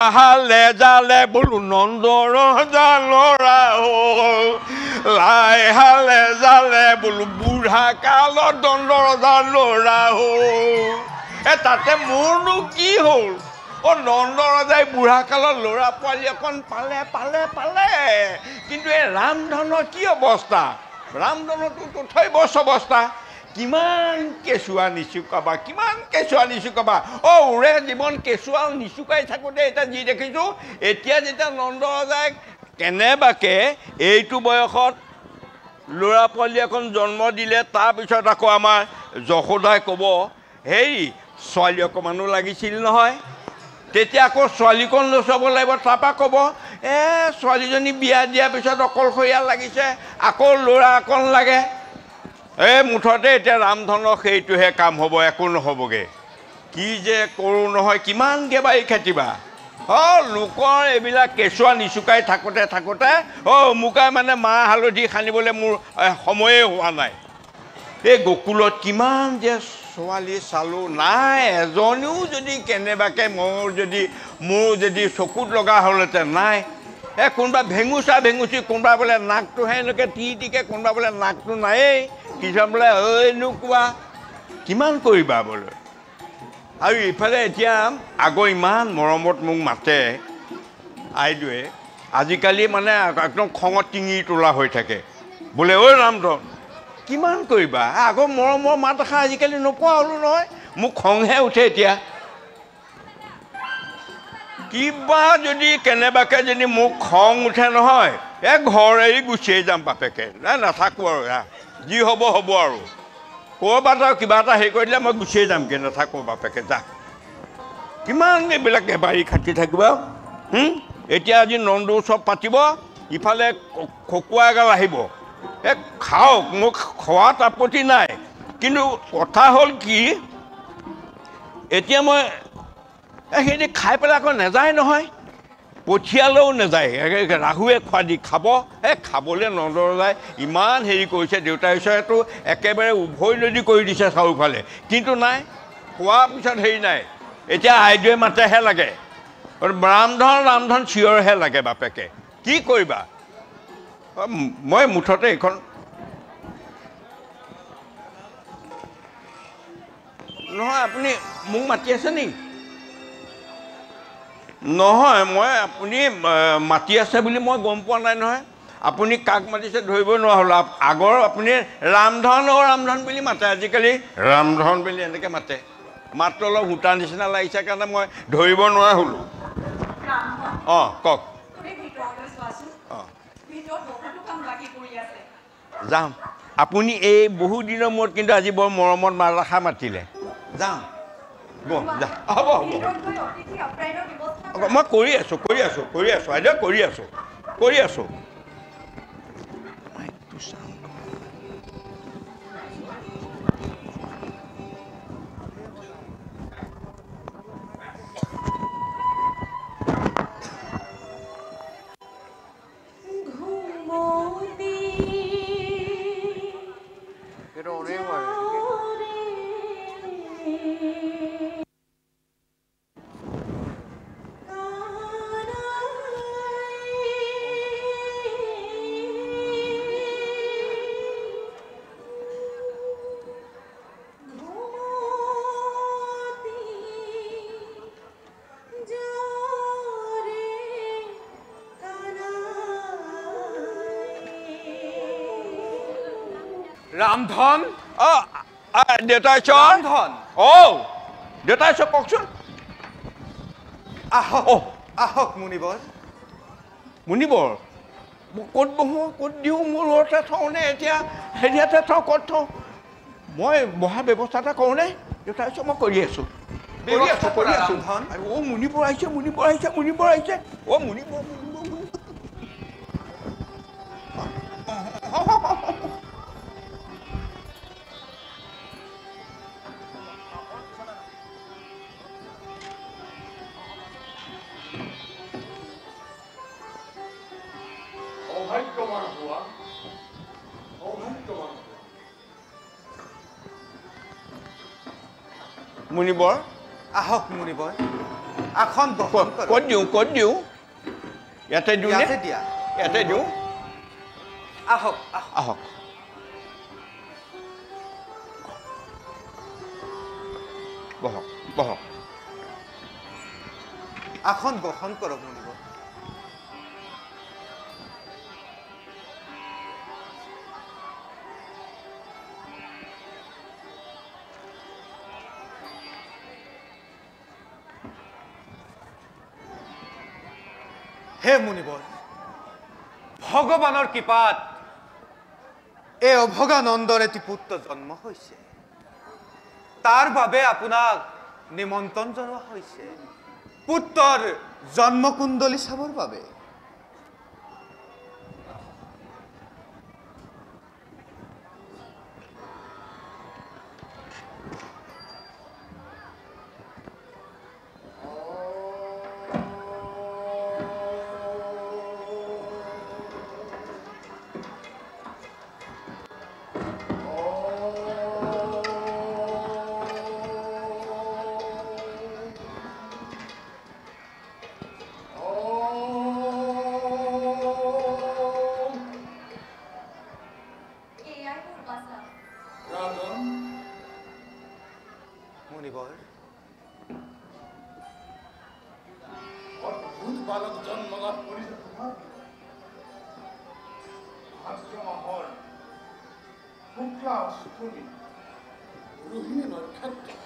হালে জালে বোলো নন্দৰ জালৰা হ'ল লাই হালে জালে বোলো বুঢ়া কালত দন্দৰ জালৰা হ'ল তাতে মোৰনো কি হ'ল নন্দ ৰজাই বুঢ়া কালত ল'ৰা পোৱালি অকণ পালে পালে পালে কিন্তু এই ৰামধনৰ কি অৱস্থা ৰামধনৰতো তথৈ বছ অৱস্থা কিমান কেঁচুৱা নিচুকাবা কিমান কেঁচুৱা নিচুকাবা ওৰে জীৱন কেঁচুৱা নিচুকাই থাকোঁতে এতিয়া যি দেখিছোঁ এতিয়া যেতিয়া নন্দ ৰজাই কেনেবাকে এইটো বয়সত ল'ৰা পোৱালি এখন জন্ম দিলে তাৰপিছত আকৌ আমাৰ যশোদাই ক'ব হেই ছোৱালী অকণমানো লাগিছিল নহয় তেতিয়া আকৌ ছোৱালীকণ নচাব লাগিব তাৰপৰা ক'ব ছোৱালীজনী বিয়া দিয়াৰ পিছত অকলশৰীয়া লাগিছে আকৌ ল'ৰা অকণ লাগে মুঠতে এতিয়া ৰামধনৰ সেইটোহে কাম হ'ব একো নহ'বগৈ কি যে কৰোঁ নহয় কিমান গেবাৰী খাটিবা লোকৰ এইবিলাক কেঁচুৱা নিচুকাই থাকোঁতে থাকোঁতে মুকাই মানে মাহ হালধি সানিবলৈ মোৰ সময়ে হোৱা নাই এই গকুলত কিমান যে ছোৱালী চালোঁ নাই এজনীও যদি কেনেবাকৈ মোৰ যদি চকুত লগা হ'লহেঁতেন নাই কোনোবা ভেঙুচা ভেঙুচি কোনোবা বোলে নাকটোহে এনেকৈ টিকে কোনোবা বোলে নাকটো নায়েই কিছুমান বোলে এনেকুৱা কিমান কৰিবা বোলে আৰু ইফালে এতিয়া আগৰ ইমান মৰমত মোক মাতে আইদেৱে আজিকালি মানে একদম খঙত টিঙি তোলা হৈ থাকে বোলে ৰামধন কিমান কৰিবা আগৰ মৰমৰ মাত এষাৰ আজিকালি নোপোৱা হ'লোঁ নহয় মোক খংহে উঠে এতিয়া কিবা যদি কেনেবাকৈ যদি মোক খং উঠে নহয় ঘৰ এৰি গুচিয়ে যাম বাপেকে নাথাকোঁ আৰু যি হ'ব হ'ব আৰু ক'ৰবাত আৰু কিবা এটা হেৰি কৰি দিলে মই গুচিয়ে যামগৈ নাথাকোঁ বাপেকে যা কিমান এইবিলাক এবাৰী খাটি থাকিব এতিয়া আজি নন্দ উৎসৱ পাতিব ইফালে খকুৱা এগাল আহিব খাওক মোক খোৱাত আপত্তি নাই কিন্তু কথা হ'ল কি এতিয়া মই সেইখিনি খাই পেলাই আকৌ নাযায় নহয় পঠিয়ালেও নাযায় ৰাহুৱে খোৱা দি খাব খাবলৈ নন্দ ৰজাই ইমান হেৰি কৰিছে দেউতাৰ ওচৰতো একেবাৰে উভৈ নদী কৰি দিছে চাৰিওফালে কিন্তু নাই খোৱাৰ পিছত হেৰি নাই এতিয়া আইদেৱে মাতেহে লাগে ৰামধন চিঞৰহে লাগে বাপেকে কি কৰিবা মই মুঠতে এইখন নহয় আপুনি মোক মাতি আছে নি নহয় মই আপুনি মাতি আছে বুলি মই গম পোৱা নাই নহয় আপুনি কাক মাতিছে ধৰিব নোৱাৰা হ'ল আগৰ আপুনি ৰামধন বুলি মাতে আজিকালি ৰামধন বুলি এনেকৈ মাতে মাতটো অলপ সূতাৰ নিচিনা লাগিছে কাৰণে মই ধৰিব নোৱাৰা হ'লোঁ কওক যাম আপুনি এই বহু দিনৰ মূৰত কিন্তু আজি বৰ মৰমত মাৰাষা মাতিলে যাম হ'ব মই কৰি আছোঁ আইদেউ কৰি আছোঁ ৰামধন দেউতাই চৰ দেউতাই চৰ কওকচোন আহক মুনিবৰ ক'ত বহোঁ ক'ত দিওঁ মোৰ ঘৰতে থওঁনে এতিয়া হেৰিয়াতে থওঁ ক'ত থওঁ মই বহা ব্যৱস্থা এটা কৰোঁনে দেউতাই চৰ মই কৰি আছোঁ মুনিবৰ আহিছে মুনিবৰ আহক মুনিবৰ আসন গ্ৰহণ কৰক ক'ত দিওঁ ইয়াতে দিওঁ নে ইয়াতে দিয়া ইয়াতে দিওঁ আহক আহক বহক আসন গ্ৰহণ কৰক মুনিবৰ হে মুনিবৰ ভগৱানৰ কৃপাত এই অভগানন্দৰ এটি পুত্ৰ জন্ম হৈছে তাৰ বাবে আপোনাক নিমন্ত্ৰণ জনোৱা হৈছে পুত্ৰৰ জন্মকুণ্ডলী চাবৰ বাবে মুনিবৰ অদ্ভুত বালক জন্ম লাভ কৰিছে তোমাৰ ভাদ্ৰ মাহৰ শুক্লা অষ্টমী ৰোহিণী নক্ষত্ৰ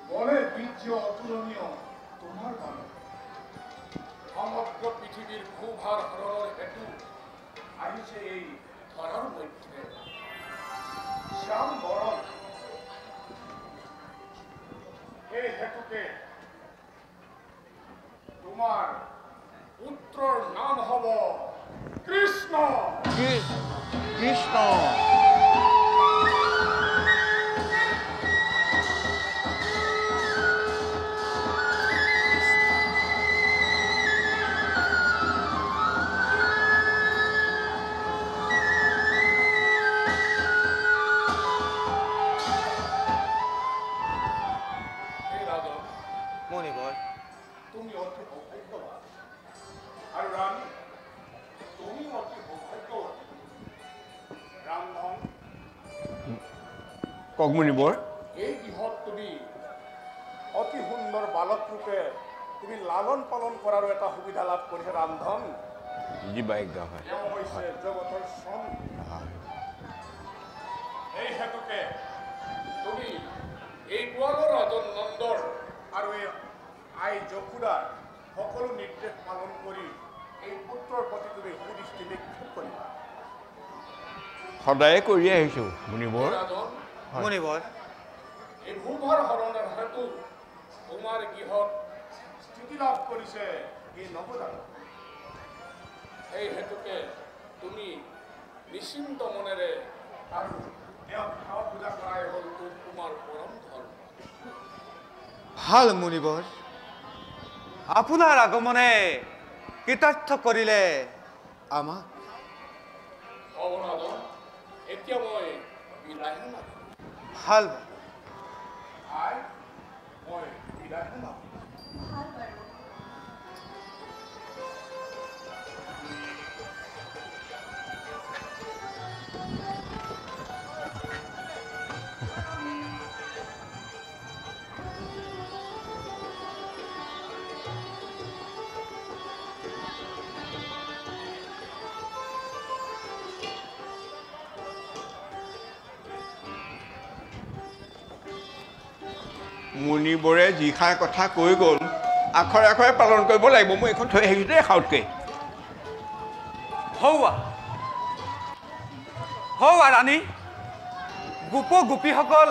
বলে বীৰ্য অতুলনীয় তোমাৰ বালক সমগ্ৰ পৃথিৱীৰ ভূভাৰ হৰণৰ হেতু আহিছে এই ধৰাৰ মধ্যে শ্যাম বৰণ এই হেতুকে তোমাৰ পুত্ৰৰ নাম হ'ব কৃষ্ণ কৃষ্ণ মুনিবৰ তুমি অতি সৌভাগ্যৱান আৰু ৰাণী তুমি অতি সৌভাগ্যৱান ৰামধন কওক মুনিবৰ এই গৃহত তুমি অতি সুন্দৰ বালক ৰূপে তুমি লালন পালন কৰাৰো এটা সুবিধা লাভ কৰিছে ৰামধন জীৱাজ্ঞ হয় তেওঁ হৈছে জগতৰ চন এই হেতুকে তুমি এই গোৱালৰ ৰাজন নন্দৰ আৰু এই আই যশোদাৰ সকলো নিৰ্দেশ পালন কৰি এই পুত্ৰৰ প্ৰতি তুমি সুদৃষ্টি নিক্ষেপ কৰিবা সদায়ে কৰি আহিছোঁ মুনিবৰ ৰাজন মুনিবৰ এই ভূভাৰ হৰণৰ হেতু তোমাৰ গৃহত স্থিতি লাভ কৰিছে এই নৱজাতক এই হেতুকে তুমি নিশ্চিন্ত মনেৰে আৰু তেওঁক সেৱা পূজা কৰাই হ'ল তোমাৰ পৰম ধৰ্ম ভাল মুনিবৰ আপোনাৰ আগমনে কৃতাৰ্থ কৰিলে আমাক অৱৰাজন এতিয়া মই বিদায় নাম ভাল আই মই বিদায় নাম মুনিবৰে যিষাৰ কথা কৈ গ'ল আখৰে আখৰে পালন কৰিব লাগিব মই এইখন থৈ আহিছোঁ দেই খাওঁতকৈ হৌৱা ৰাণী গোপ গোপীসকল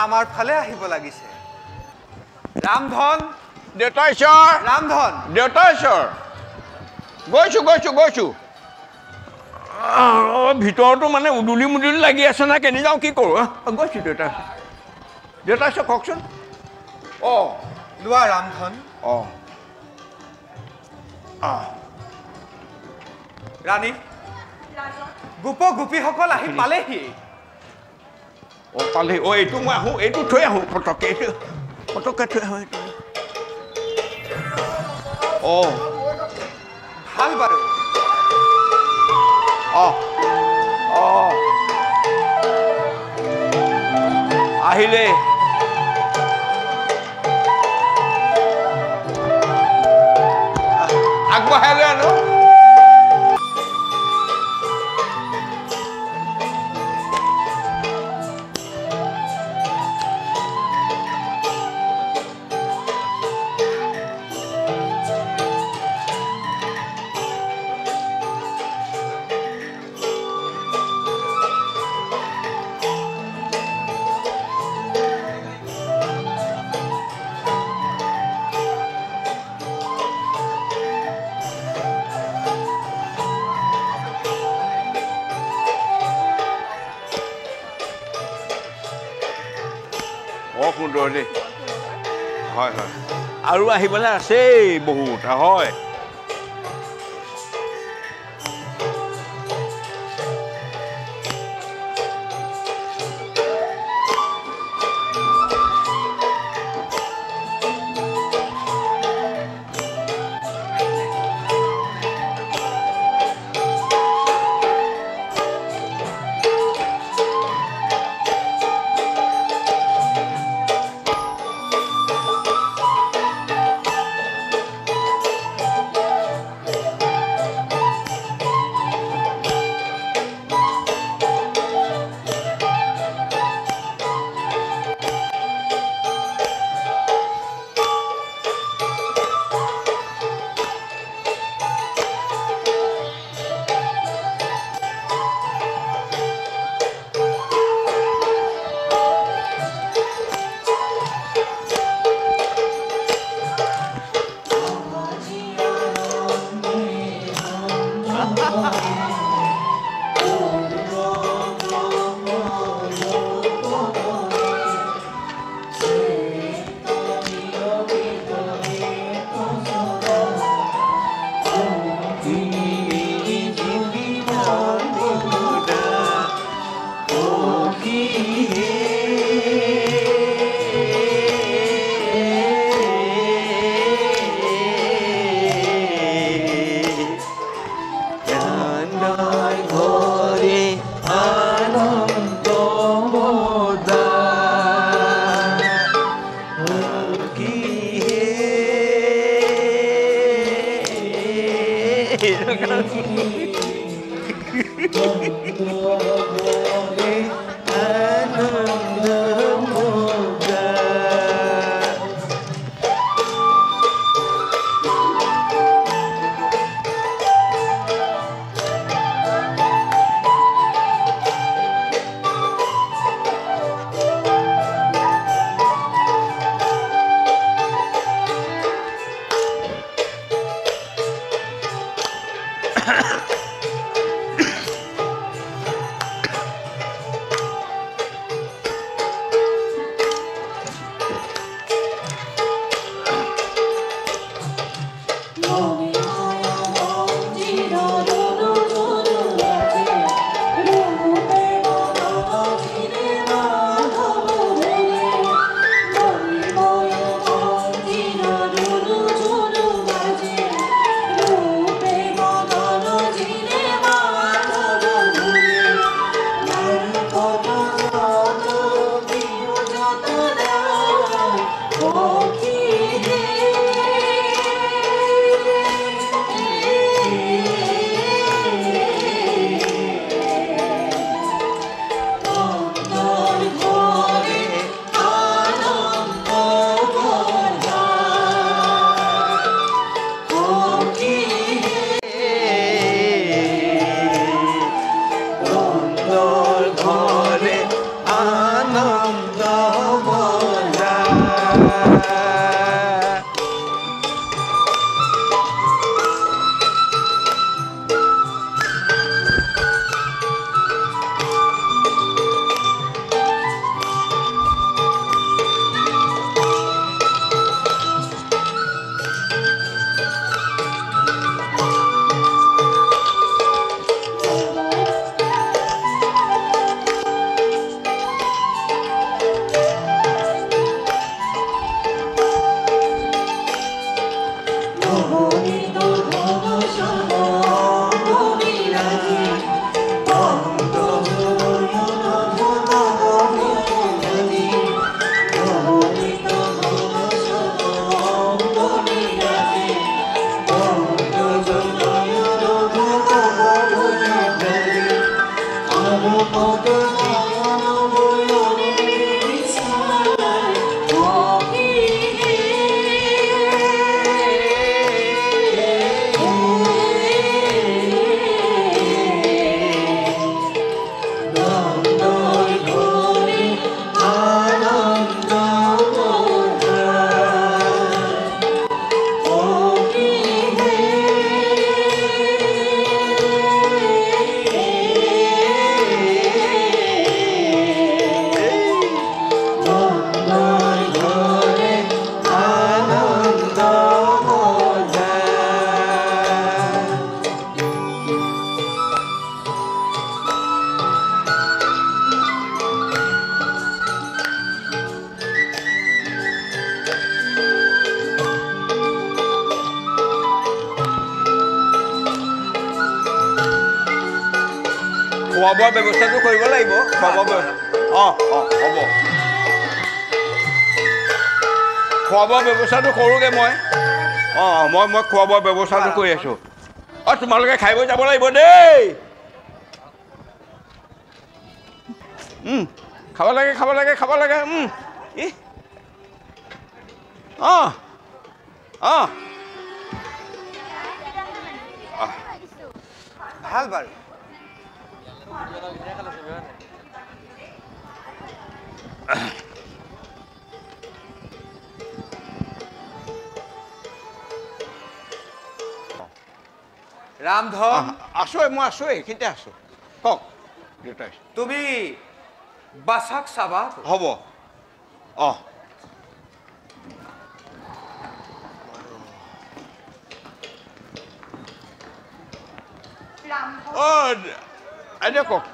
আমাৰ ফালে আহিব লাগিছে ৰামধন দেউতা ঈশ্বৰ ৰামধন দেউতা ঈশ্বৰ গৈছোঁ ভিতৰতো মানে উদুলি মুদুলি লাগি আছে না কেনি যাওঁ কি কৰোঁ গৈছোঁ দেউতা ঈশ্বৰ কওকচোন লোৱা ৰামধন ৰাণী গোপ গোপীসকল আহি পালেহি পালেহি এইটো মই আহোঁ এইটো থৈ আহোঁ ফটককৈ এইটো পটককে থৈ আহোঁ এইটো ভাল বাৰু আহিলে আগবঢ়াই লৈ আনো সুন্দৰ দেই হয় হয় আৰু আহিবলৈ আছেই বহুত হয় খোৱা বোৱাৰ ব্যৱস্থাটো কৰিব লাগিব খোৱা বোৱা হ'ব খোৱা বোৱাৰ ব্যৱস্থাটো কৰোঁগৈ মই মই খোৱা বোৱাৰ ব্যৱস্থাটো কৰি আছোঁ তোমালোকে খাই বৈ যাব লাগিব দেই খাব লাগে খাব লাগে খাব লাগে ভাল বাৰু ৰামধন আছোঁ মই আছোঁ এইখিনিতে আছোঁ কওক দেউতাই তুমি বাছক চাবা হ'ব এতিয়া কওক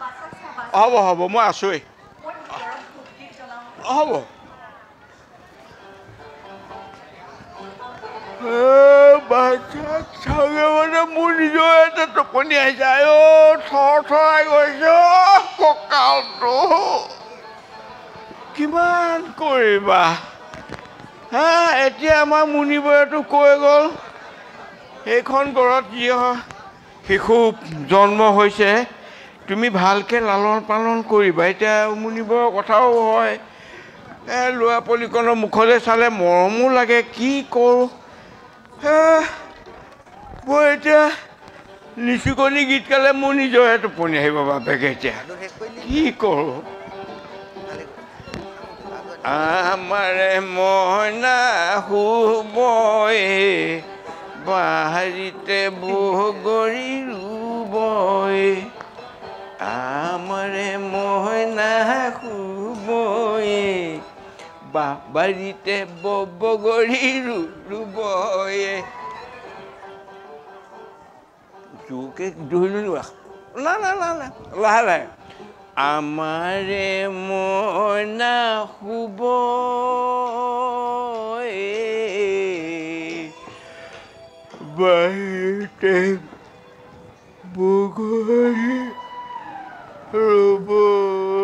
হ'ব হ'ব মই আছোঁৱেই হ'ব চাগে মানে মোৰ নিজৰ এটা টোপনি আহিছে থৰ থৰাই গৈছে কঁকালটো কিমান কৰিবা এতিয়া আমাৰ মুনিবৰেতো কৈ গ'ল সেইখন ঘৰত যি শিশু জন্ম হৈছে তুমি ভালকৈ লালন পালন কৰিবা এতিয়া মুনিবৰৰ কথাও হয় ল'ৰা পলিকণৰ মুখলৈ চালে মৰমো লাগে কি কৰোঁ মই এতিয়া নিচুকনি গীত গালে মোৰ নিজৰে টোপনি আহিব বাপেকে এতিয়া কি কৰোঁ আমাৰে মইনা শুবয়ে বাৰীতে বগৰী ৰুবয়ে আমাৰে মইনা শুবয়ে বাৰীতে বগৰী ৰুবয়ে জোৰকৈ ধৰিলোঁ না না না না লাহে লাহে আমাৰে মইনা শুবয়ে বাৰীতে বগৰী ৰুবয়ে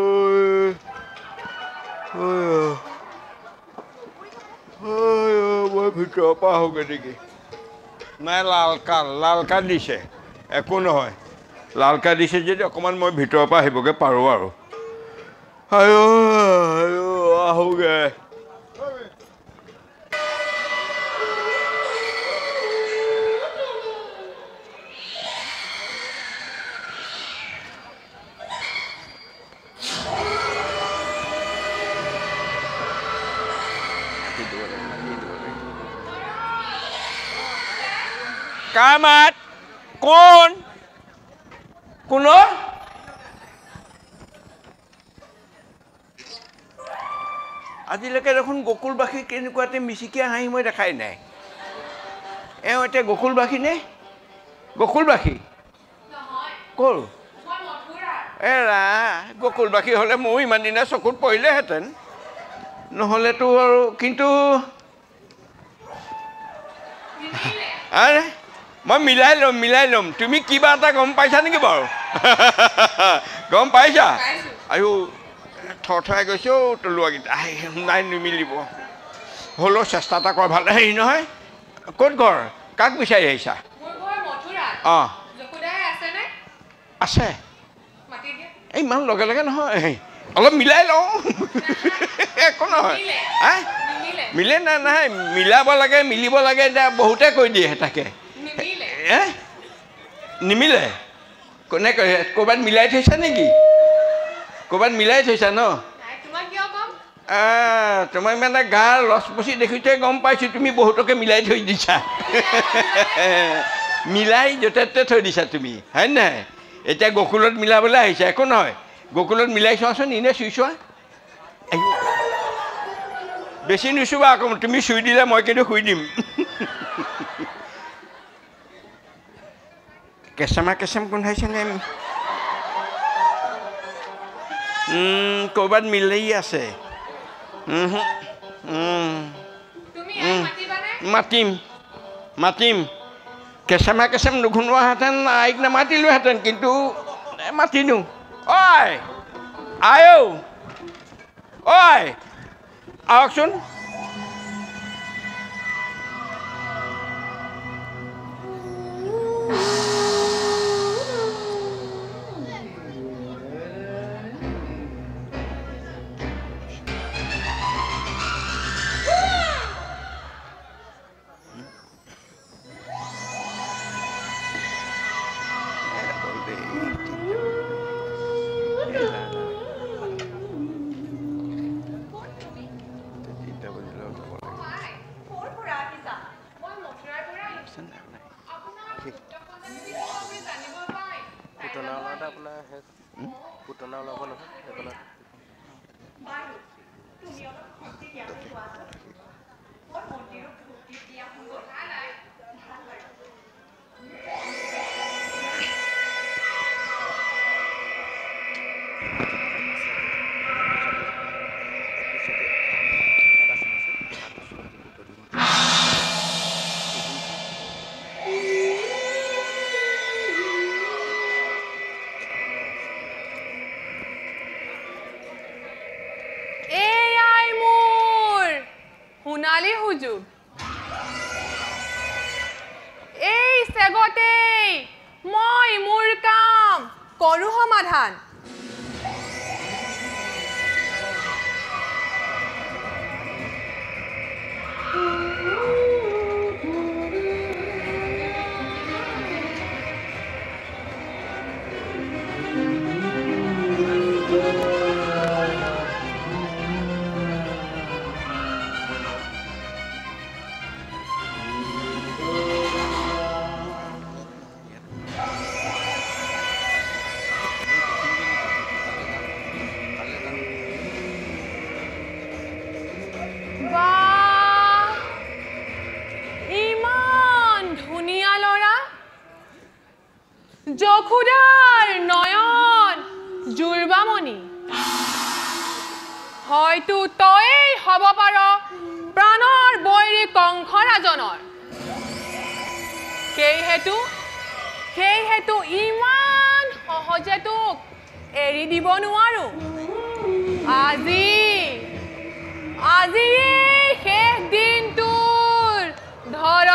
মই ভিতৰৰ পৰা আহোঁগৈ নেকি নাই লালকা দিছে একো নহয় লালকা দিছে যদি অকণমান মই ভিতৰৰ পৰা আহিবগৈ পাৰোঁ আৰু আহোঁগৈ কামাত কোন আজিলৈকে দেখোন গকুলবাসী কেনেকুৱাতে মিচিকিয়া হাঁহি মই দেখাই নাই এতিয়া গকুলবাসী নে গকুলবাসী ক'ৰ এৰা গকুলবাসী হ'লে ময়ো ইমান দিনা চকুত পৰিলেহেঁতেন নহ'লেতো আৰু কিন্তু মই মিলাই ল'ম তুমি কিবা এটা গম পাইছা নেকি বাৰু গম পাইছা আৰু থৰ থৰাই গৈছে তলুৱাকেইটা নাই নিমিলিব হ'লেও চেষ্টা এটা কৰা ভাল হেৰি নহয় ক'ত ঘৰ কাক বিচাৰি আহিছা আছে এই ইমান লগে লগে নহয় অলপ মিলাই লওঁ একো নহয় মিলে নাই মিলাব লাগে মিলিব লাগে এতিয়া বহুতে কৈ দিয়ে তাকে নিমিলে কোনে কৈ ক'ৰবাত মিলাই থৈছা নেকি ক'ৰবাত মিলাই থৈছা ন তোমাক মানে গা লচপচি দেখোঁতে গম পাইছোঁ তুমি বহুতকে মিলাই থৈ দিছা মিলাই য'তে ত'তে থৈ দিছা তুমি হয় নহয় এতিয়া গকুলত মিলাবলৈ আহিছা একো নহয় গকুলত মিলাই চোৱাচোন এনেই চুই চোৱা বেছি নুচুবা আকৌ তুমি চুই দিলে মই কিন্তু শুই দিম কেঁচাম গোন্ধাইছেনে ক'ৰবাত মিলি আছে মাতিম কেঁচাম নুঘুনোৱাহেঁতেন আইক নামাতিলোহেঁতেন কিন্তু মাতিনো Oi! Ayo! Oi! Action! সমাধান যখুদাৰ নয়ন জুলবামণি হয়তো তই হব পাৰ প্ৰাণৰ বৈৰী কংসৰাজনৰ সেই হেতু ইমান সহজে তোক এৰি দিব নোৱাৰো আজি শেষ দিনটোৰ ধৰ